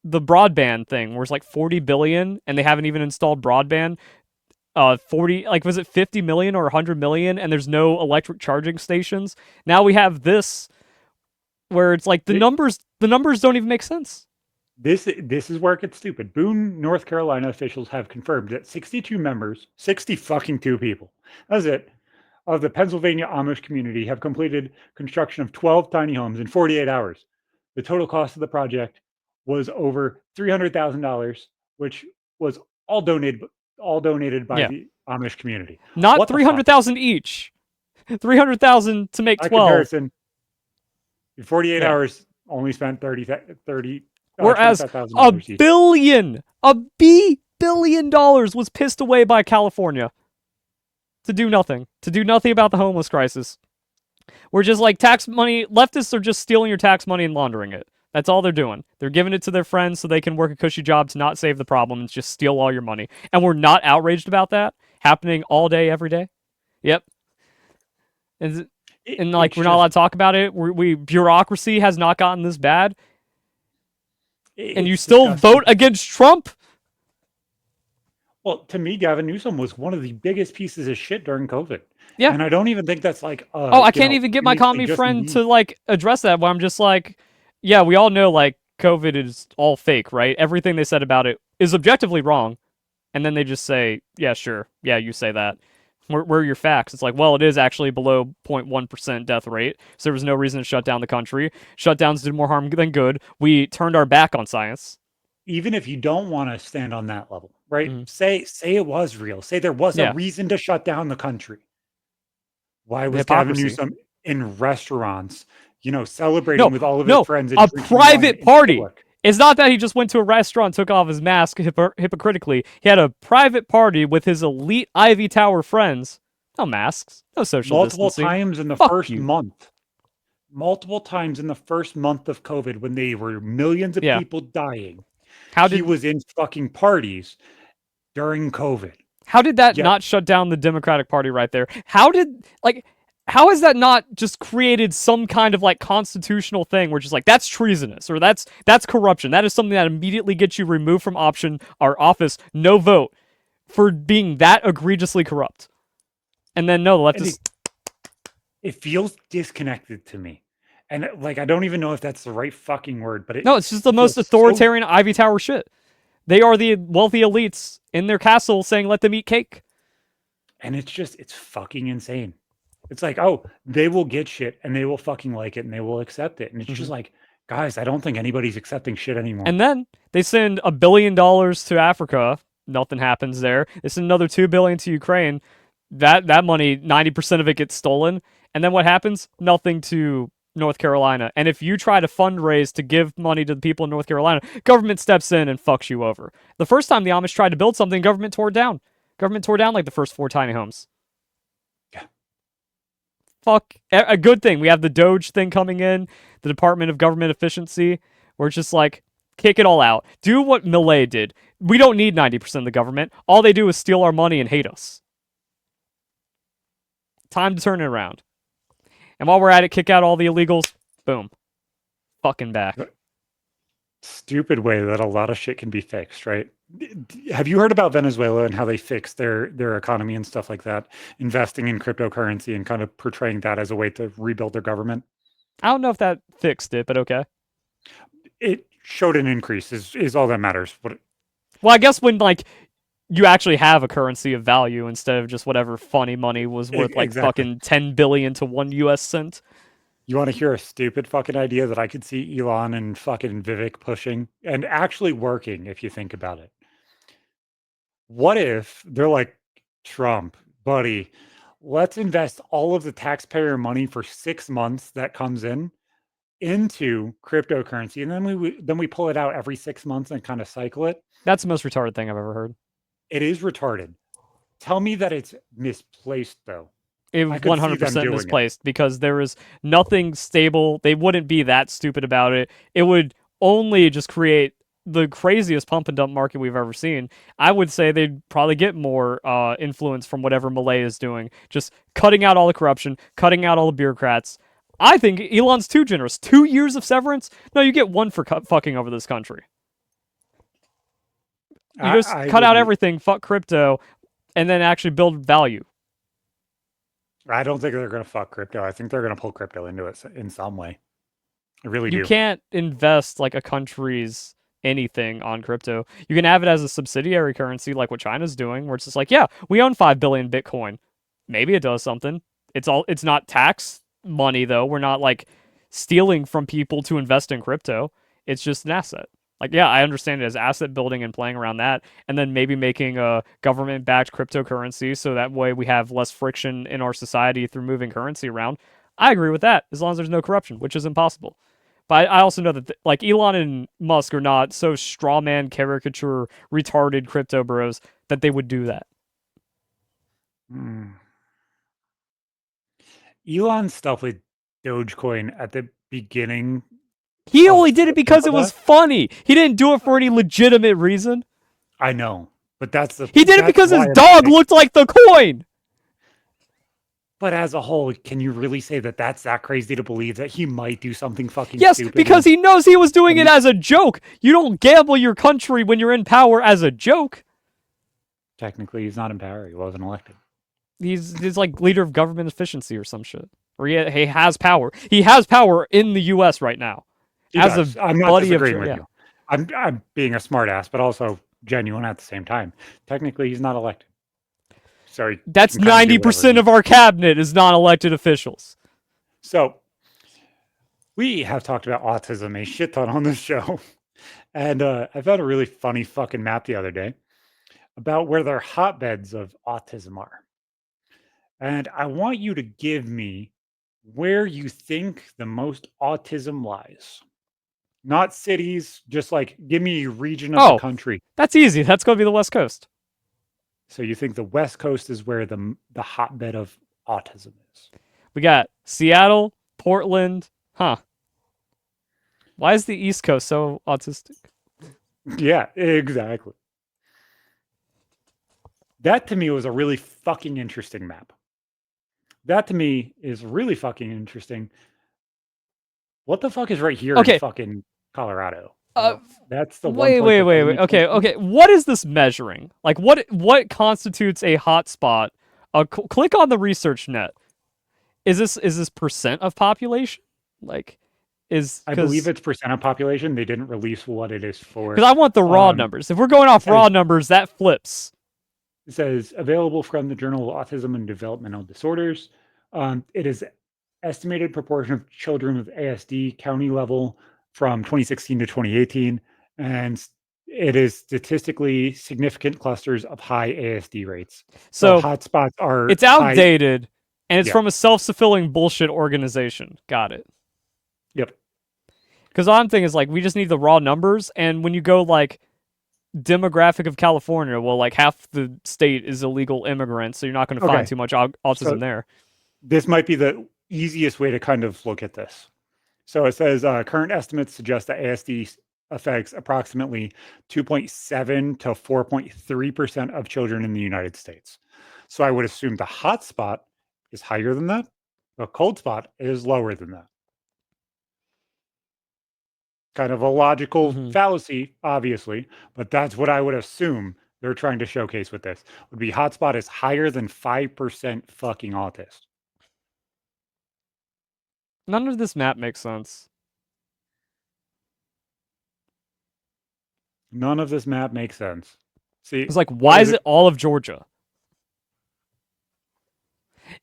broadband thing, where it's like 40 billion and they haven't even installed broadband. 40, like, was it 50 million or 100 million, and there's no electric charging stations? Now we have this, where it's like the numbers don't even make sense. This is where it gets stupid. Boone, North Carolina officials have confirmed that 62 members, 60 fucking 2 people, that's it, of the Pennsylvania Amish community have completed construction of 12 tiny homes in 48 hours. The total cost of the project was over $300,000, which was all donated by the Amish community. Not 300,000 each. 300,000 to make 12. Comparison, in 48 hours, only spent 30. Whereas $1 billion was pissed away by California to do nothing about the homeless crisis. We're just like, tax money. Leftists are just stealing your tax money and laundering it. That's all they're doing. They're giving it to their friends so they can work a cushy job to not save the problem and just steal all your money. And we're not outraged about that happening all day, every day. Yep. And like, we're not allowed to talk about it. Bureaucracy has not gotten this bad. And you still vote against Trump? Well, to me, Gavin Newsom was one of the biggest pieces of shit during COVID. Yeah. And I don't even think that's like... I can't even get my commie friend to, like, address that, where I'm just like, yeah, we all know, like, COVID is all fake, right? Everything they said about it is objectively wrong. And then they just say, yeah, sure. Yeah, you say that. Where are your facts? It's like, well, it is actually below 0.1% death rate, so there was no reason to shut down the country. Shutdowns did more harm than good. We turned our back on science. Even if you don't want to stand on that level, right? Say it was real. Say there was a reason to shut down the country. Why was Gavin Newsom in restaurants, celebrating with all of his friends? A private party. It's not that he just went to a restaurant, took off his mask hypocritically. He had a private party with his elite Ivy Tower friends. No masks, no social distancing. Multiple times in the first month. Multiple times in the first month of COVID, when there were millions of people dying. He was in fucking parties during COVID. How did that not shut down the Democratic Party right there? How has that not just created some kind of, like, constitutional thing where just like, that's treasonous, or that's corruption? That is something that immediately gets you removed from office, no vote, for being that egregiously corrupt. And then no, the leftists... It feels disconnected to me. And, like, I don't even know if that's the right fucking word, but it's just the most authoritarian Ivy Tower shit. They are the wealthy elites in their castle saying, let them eat cake. And it's fucking insane. It's like, oh, they will get shit and they will fucking like it and they will accept it. And it's just like, guys, I don't think anybody's accepting shit anymore. And then they send $1 billion to Africa. Nothing happens there. They send another $2 billion to Ukraine. That money, 90% of it gets stolen. And then what happens? Nothing to North Carolina. And if you try to fundraise to give money to the people in North Carolina, government steps in and fucks you over. The first time the Amish tried to build something, government tore it down. Government tore down like the first 4 tiny homes. fuck a good thing. We have the Doge thing coming in, the Department of Government Efficiency. We're just like, kick it all out. Do what Millet did. We don't need 90% of the government. All they do is steal our money and hate us. Time to turn it around. And while we're at it, kick out all the illegals. Boom. Fucking back. Stupid way that a lot of shit can be fixed, right? Have you heard about Venezuela and how they fixed their economy and stuff like that, investing in cryptocurrency and kind of portraying that as a way to rebuild their government? I don't know if that fixed it, but okay. It showed an increase is all that matters. Well, I guess when like you actually have a currency of value instead of just whatever funny money was worth like Exactly. fucking 10 billion to 1 US cent. You want to hear a stupid fucking idea that I could see Elon and fucking Vivek pushing and actually working if you think about it? What if they're like, Trump, buddy, let's invest all of the taxpayer money for 6 months that comes in into cryptocurrency, and then we pull it out every 6 months and kind of cycle it. That's the most retarded thing I've ever heard. It is retarded. Tell me that it's misplaced though. It I could see them 100% doing it. misplaced because there is nothing stable. They wouldn't be that stupid about it. It would only just create the craziest pump and dump market we've ever seen. I would say they'd probably get more influence from whatever Malay is doing, just cutting out all the corruption, cutting out all the bureaucrats. I think Elon's too generous. 2 years of severance? No, you get one for fucking over this country. You just I cut out would- everything, fuck crypto, and then actually build value. I don't think they're going to fuck crypto. I think they're going to pull crypto into it in some way. I really You do. can't invest like a country's anything on crypto. You can have it as a subsidiary currency, like what China's doing, where it's just like, yeah, we own 5 billion Bitcoin. Maybe it does something. It's not tax money though. We're not like stealing from people to invest in crypto. It's just an asset. Like, yeah, I understand it as asset building and playing around that, and then maybe making a government-backed cryptocurrency so that way we have less friction in our society through moving currency around. I agree with that, as long as there's no corruption, which is impossible. But I also know that like Elon and Musk are not so strawman caricature retarded crypto bros that they would do that. Elon's stuff with Dogecoin at the beginning. He only did it because it was funny. He didn't do it for any legitimate reason. I know, but he did it because his dog looked like the coin. But as a whole, can you really say that that's that crazy to believe that he might do something fucking yes, stupid? Yes, because he knows he was doing it as a joke. You don't gamble your country when you're in power as a joke. Technically, he's not in power. He wasn't elected. He's like leader of government efficiency or some shit. Or he has power. He has power in the U.S. right now. I'm not disagreeing with you. I'm being a smartass, but also genuine at the same time. Technically, he's not elected. So that's 90% of our cabinet is non-elected officials. So we have talked about autism a shit ton on this show. And I found a really funny fucking map the other day about where their hotbeds of autism are. And I want you to give me where you think the most autism lies. Not cities, just like give me a region of the country. That's easy. That's going to be the West Coast. So you think the West Coast is where the hotbed of autism is? We got Seattle, Portland. Huh. Why is the East Coast so autistic? Yeah, exactly. That to me was a really fucking interesting map. That to me is really fucking interesting. What the fuck is right here in fucking Colorado? That's the wait. Okay. What is this measuring? Like, what constitutes a hotspot? Click on the research net. Is this percent of population? Like, I believe it's percent of population. They didn't release what it is for. Because I want the raw numbers. If we're going off raw numbers, that flips. It says available from the Journal of Autism and Developmental Disorders. It is estimated proportion of children with ASD county level from 2016 to 2018, and it is statistically significant clusters of high ASD rates. So hotspots are it's outdated, and it's from a self-fulfilling bullshit organization. Got it. Yep. Because I'm thinking is like we just need the raw numbers, and when you go like demographic of California, well, like half the state is illegal immigrants, so you're not going to find too much autism there. this might be the easiest way to kind of look at this. So it says current estimates suggest that ASD affects approximately 2.7 to 4.3% of children in the United States. So I would assume the hot spot is higher than that. The cold spot is lower than that. Kind of a logical fallacy, obviously, but that's what I would assume they're trying to showcase with this. Would be hotspot is higher than 5% fucking autist. None of this map makes sense. None of this map makes sense. See, It's like, why is it all of Georgia?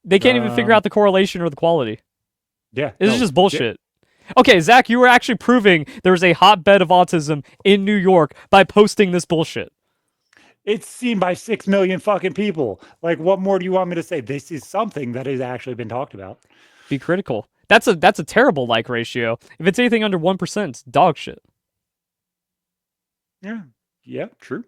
They can't even figure out the correlation or the quality. Yeah. This is just bullshit. Okay, Zach, you were actually proving there's a hotbed of autism in New York by posting this bullshit. It's seen by 6 million fucking people. Like, what more do you want me to say? This is something that has actually been talked about. Be critical. That's a terrible like ratio. If it's anything under 1%, it's dog shit. Yeah. Yeah, true.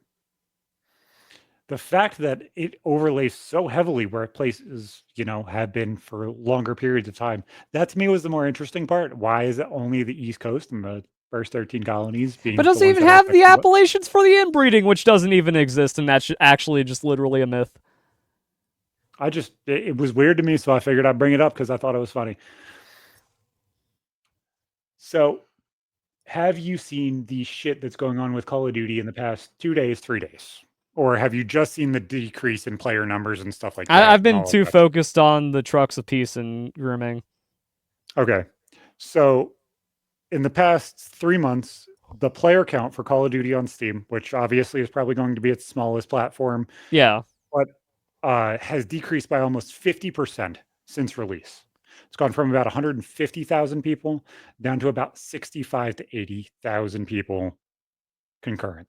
The fact that it overlays so heavily where places, have been for longer periods of time, that to me was the more interesting part. Why is it only the East Coast and the first 13 colonies being But it the doesn't ones even that are have the affected? appellations for the inbreeding, which doesn't even exist, and that's actually just literally a myth. It was weird to me, so I figured I'd bring it up because I thought it was funny. So, have you seen the shit that's going on with Call of Duty in the past 2 days, 3 days? Or have you just seen the decrease in player numbers and stuff like that? I've been too focused on the trucks of peace and grooming. Okay. So, in the past 3 months, the player count for Call of Duty on Steam, which obviously is probably going to be its smallest platform, Yeah. but has decreased by almost 50% since release. It's gone from about 150,000 people down to about 65 to 80,000 people concurrent.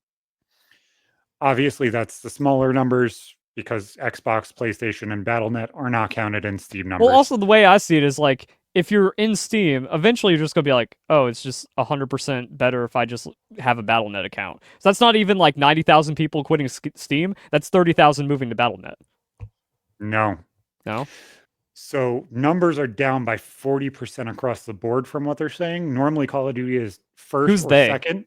Obviously, that's the smaller numbers because Xbox, PlayStation, and Battle.net are not counted in Steam numbers. Well, also the way I see it is like, if you're in Steam, eventually you're just gonna be like, oh, it's just 100% better if I just have a Battle.net account. So that's not even like 90,000 people quitting Steam. That's 30,000 moving to Battle.net. No. So numbers are down by 40% across the board from what they're saying. Normally, Call of Duty is first or second.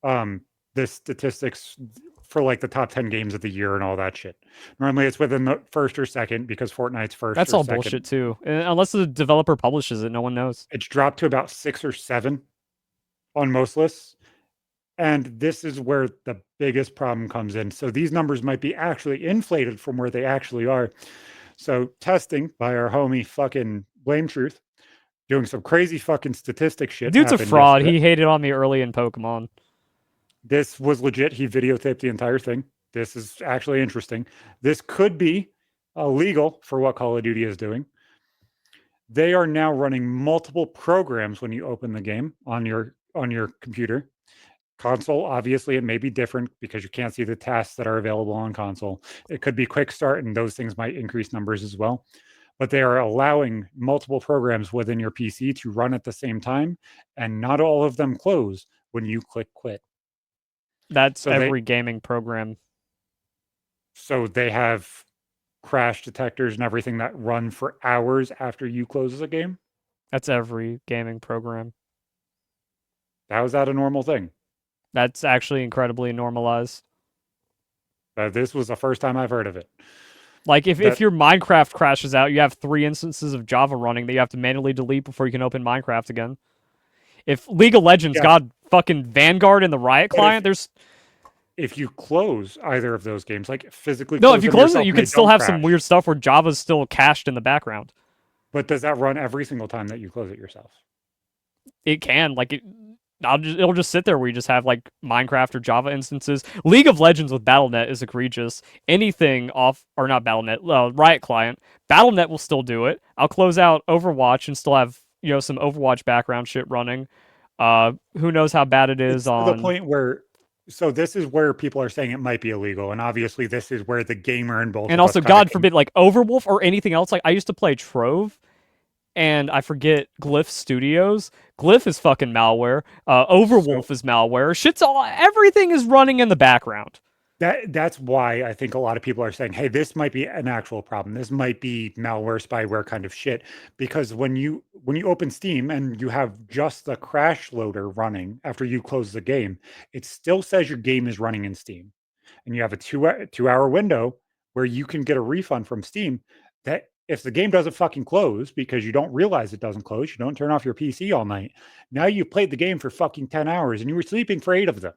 The statistics for like the top 10 games of the year and all that shit. Normally, it's within the first or second because Fortnite's first. That's or all second. bullshit too. Unless the developer publishes it, no one knows. It's dropped to about 6 or 7 on most lists. And this is where the biggest problem comes in. So these numbers might be actually inflated from where they actually are. So testing by our homie fucking Blame Truth, doing some crazy fucking statistic shit. Dude's a fraud. Yesterday. He hated on me early in Pokemon. This was legit. He videotaped the entire thing. This is actually interesting. This could be illegal for what Call of Duty is doing. They are now running multiple programs when you open the game on your computer. Console, obviously, it may be different because you can't see the tasks that are available on console. It could be quick start, and those things might increase numbers as well. But they are allowing multiple programs within your PC to run at the same time, and not all of them close when you click quit. That's so every gaming program. So they have crash detectors and everything that run for hours after you close the game? That's every gaming program. How is that a normal thing? That's actually incredibly normalized. This was the first time I've heard of it. Like, if your Minecraft crashes out, you have 3 instances of Java running that you have to manually delete before you can open Minecraft again. If League of Legends got fucking Vanguard in the Riot client, if you close either of those games, like physically if you close it, you can still have some weird stuff where Java's still cached in the background. But does that run every single time that you close it yourself? It can. Like, it'll just sit there where you just have like Minecraft or Java instances. League of Legends with Battle.net is egregious. Anything off, or not Battle.net, Riot client, Battle.net will still do it. I'll close out Overwatch and still have some Overwatch background shit running. Who knows how bad it is on to the point where. So this is where people are saying it might be illegal, and obviously this is where the gamer in both. And also, God forbid, like Overwolf or anything else. Like I used to play Trove. And I forget Glyph Studios. Glyph is fucking malware. Overwolf is malware. Everything is running in the background. That's why I think a lot of people are saying, "Hey, this might be an actual problem. This might be malware, spyware kind of shit." Because when you open Steam and you have just the crash loader running after you close the game, it still says your game is running in Steam, and you have a 2 hour window where you can get a refund from Steam. That if the game doesn't fucking close because you don't realize it doesn't close, you don't turn off your PC all night. Now you've played the game for fucking 10 hours and you were sleeping for 8 of them.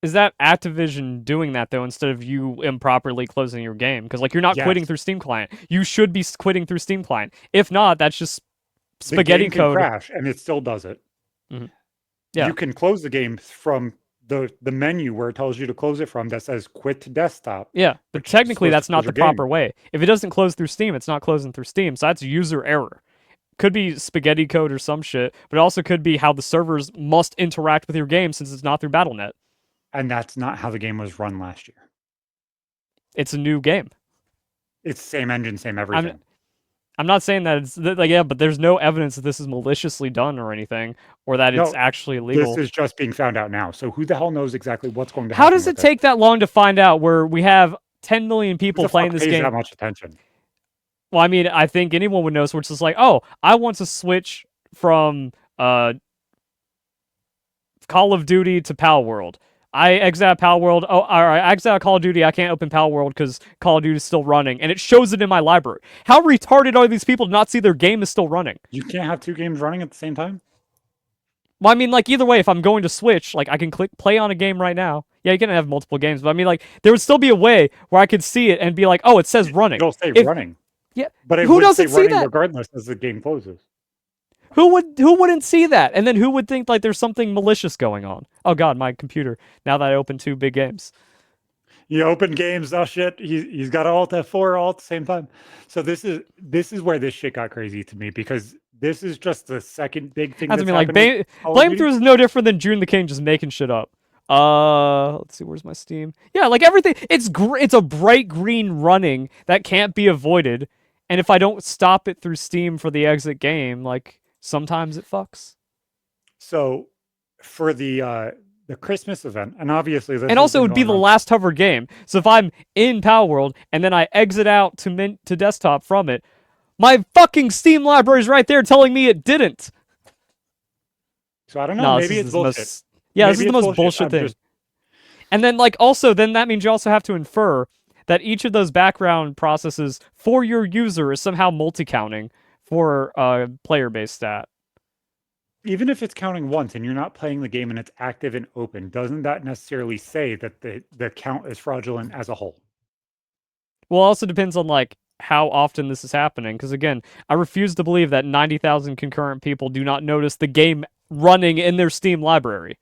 Is that Activision doing that though instead of you improperly closing your game? Because like you're not quitting Yes. through Steam Client. You should be quitting through Steam Client. If not, that's just The spaghetti game can code. crash and it still does it. Mhm. Yeah, You can close the game from the menu where it tells you to close it from that says quit to desktop, yeah. But which is technically, supposed to that's close not your the proper game. way. If it doesn't close through Steam, it's not closing through Steam. So that's user error. Could be spaghetti code or some shit, but it also could be how the servers must interact with your game since it's not through BattleNet. And that's not how the game was run last year. It's a new game. It's same engine, same I'm everything. I'm not saying that it's like yeah, but there's no evidence that this is maliciously done or anything, or that it's No, actually this illegal. is just being found out now. So who the hell knows exactly what's going to How happen does it with it? take that long to find out where we have 10 million Who people the playing fuck this pays that game? much attention? Well, I mean, I think anyone would know. So it's just like, oh, I want to switch from Call of Duty to Pal World. I exit out Pal World. Oh, all right, I exit out Call of Duty. I can't open Pal World because Call of Duty is still running, and it shows it in my library. How retarded are these people to not see their game is still running? You can't have two games running at the same time? Well, I mean, like either way, if I'm going to Switch, like I can click play on a game right now. Yeah, you can have multiple games, but I mean, like there would still be a way where I could see it and be like, oh, it says running. It'll say If running, yeah, but it who would say doesn't see running that? regardless as the game closes. Who wouldn't see that? And then who would think like there's something malicious going on? Oh God, my computer. Now that I opened two big games. You open games, oh shit, he's got Alt F4 all at the same time. So this is where this shit got crazy to me because this is just the second big thing That's that's I mean, like happened with Call of Blame Duty. Through is no different than June the King just making shit up. Let's see, where's my Steam? Yeah, like everything. It's a bright green running that can't be avoided, and if I don't stop it through Steam for the exit game, like sometimes it fucks. So for the Christmas event, and obviously this And has also, it been would be going the on. last hover game. So if I'm in Power World and then I exit out to desktop from it, my fucking Steam library is right there telling me it didn't. So I don't know, No, maybe it's bullshit. yeah, this is Maybe the it's most bullshit. bullshit I'm thing. just And then like also then that means you also have to infer that each of those background processes for your user is somehow multi-counting for player-based stat. even if it's counting once and you're not playing the game and it's active and open, doesn't that necessarily say that the count is fraudulent as a whole? Well, it also depends on like how often this is happening because again, I refuse to believe that 90,000 concurrent people do not notice the game running in their Steam library,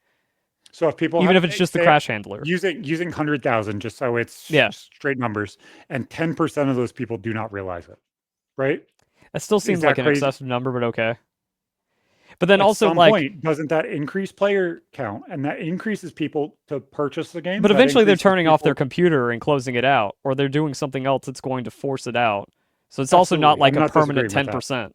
So if people even have if it's just the say crash handler. using 100,000 just so it's Yeah, straight numbers, and 10% of those people do not realize it, right? that still Is seems like that an crazy? excessive number, but okay. But then At also some like point, doesn't that increase player count and that increases people to purchase the games? but That eventually they're increases turning off their people. computer and closing it out, or they're doing something else that's going to force it out. So it's also not Absolutely. like I'm a not permanent disagreeing with that. 10%.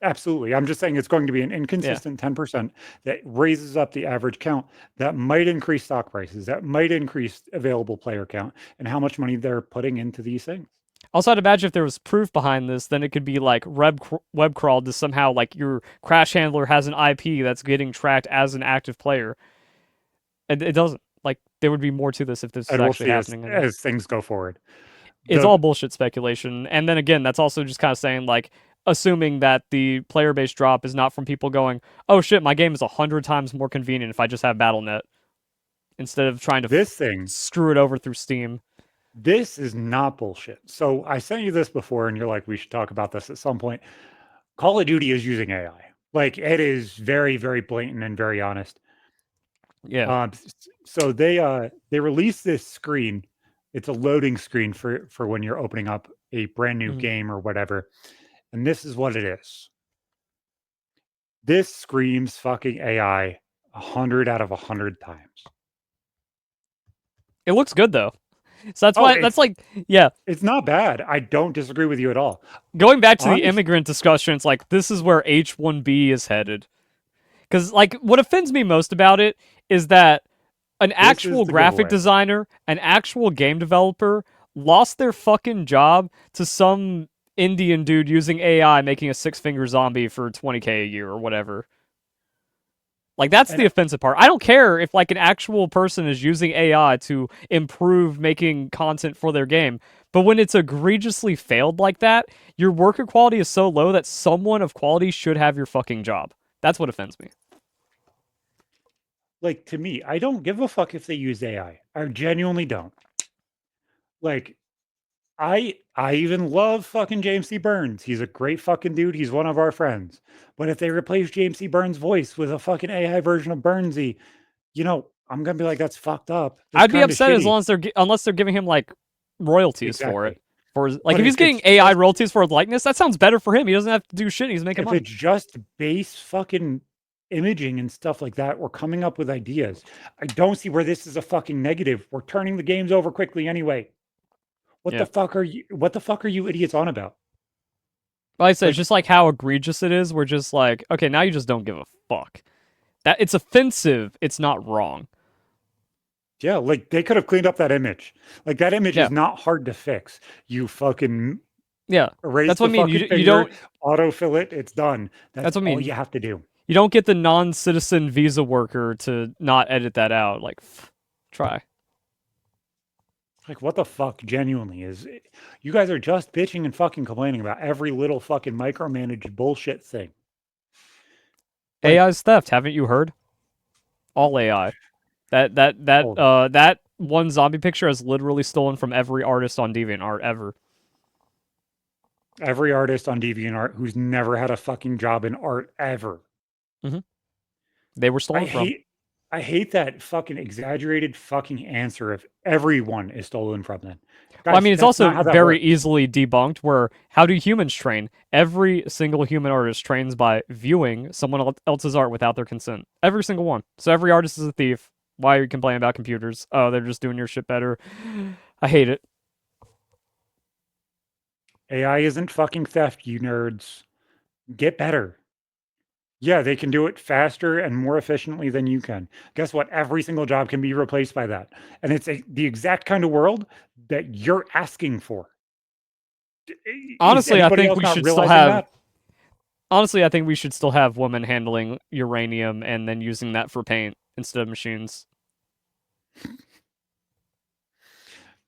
Absolutely. I'm just saying it's going to be an Yeah. inconsistent 10% that raises up the average count that might increase stock prices, that might increase available player count and how much money they're putting into these things. Also, I'd imagine if there was proof behind this, then it could be like web crawled to somehow like your crash handler has an IP that's getting tracked as an active player. And it doesn't. Like there would be more to this if this is And we'll actually see happening. as things go forward. It's The all bullshit speculation. And then again, that's also just kind of saying like assuming that the player base drop is not from people going, "Oh shit, my game is 100 times more convenient if I just have BattleNet instead of trying to this thing, screw it over through Steam." this is not bullshit. So I sent you this before and you're like, we should talk about this at some point. Call of Duty is using AI. Like it is very, very blatant and very honest. Yeah. So they released this screen. It's a loading screen for when you're opening up a brand new Mhm. game or whatever. And this is what it is. This screams fucking AI 100 out of 100 times. It looks good though. So that's Oh, why that's like yeah, it's not bad. I don't disagree with you at all. going back to the Honest, immigrant discussion, it's like this is where H1B is headed. Because like what offends me most about it is that an This is actual the graphic giveaway. designer, an actual game developer lost their fucking job to some Indian dude using AI making a six-finger zombie for 20K a year or whatever. Like that's the And offensive part. I don't care if like an actual person is using AI to improve making content for their game, but when it's egregiously failed like that, your worker quality is so low that someone of quality should have your fucking job. That's what offends me. like to me, I don't give a fuck if they use AI. I genuinely don't. Like I even love fucking James C. Burns. He's a great fucking dude. He's one of our friends. But if they replace James C. Burns' voice with a fucking AI version of Burnsy, I'm gonna be like, that's fucked up. That's I'd be kind of upset as shitty. long as unless they're giving him like royalties for it. Exactly. Like But if he's if getting it's AI just royalties for his likeness, that sounds better for him. He doesn't have to do shit. He's making if money. it's just base fucking imaging and stuff like that, we're coming up with ideas. I don't see where this is a fucking negative. We're turning the games over quickly anyway. Yeah. What the fuck are you idiots on about? Like I said, it's Like, just like how egregious it is. We're just like, okay, now you just don't give a fuck. That it's offensive. It's not wrong. yeah, like they could have cleaned up that image. Like that image Yeah, is not hard to fix. You fucking yeah. erase That's what the I mean. fucking You finger, don't. autofill it, it's done. That's That's what I all mean. you have to do. You don't get the non-citizen visa worker to not edit that out. Like, try. Like, what the fuck genuinely you guys are just bitching and fucking complaining about every little fucking micromanaged bullshit thing. Like, AI's theft. Haven't you heard? All AI. hold on. That one zombie picture has literally stolen from every artist on DeviantArt ever. Every artist on DeviantArt who's never had a fucking job in art ever. Hmm. They were I stolen from. hate I hate that fucking exaggerated fucking answer if everyone is stolen from them. Well, I Guys, mean, it's that's also not how that very works. easily debunked. Where how do humans train? Every single human artist trains by viewing someone else's art without their consent. Every single one. So every artist is a thief. Why are you complaining about computers? Oh, they're just doing your shit better. I hate it. AI isn't fucking theft, you nerds. Get better. Yeah, they can do it faster and more efficiently than you can. Guess what? Every single job can be replaced by that. And it's the exact kind of world that you're asking for. Is Honestly, I anybody think else we not should still realizing have. that? Honestly, I think we should still have women handling uranium and then using that for paint instead of machines.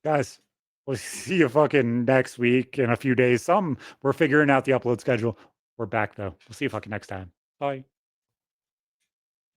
Guys, we'll see you fucking next week in a few days. We're figuring out the upload schedule. We're back though. We'll see you fucking next time. Bye.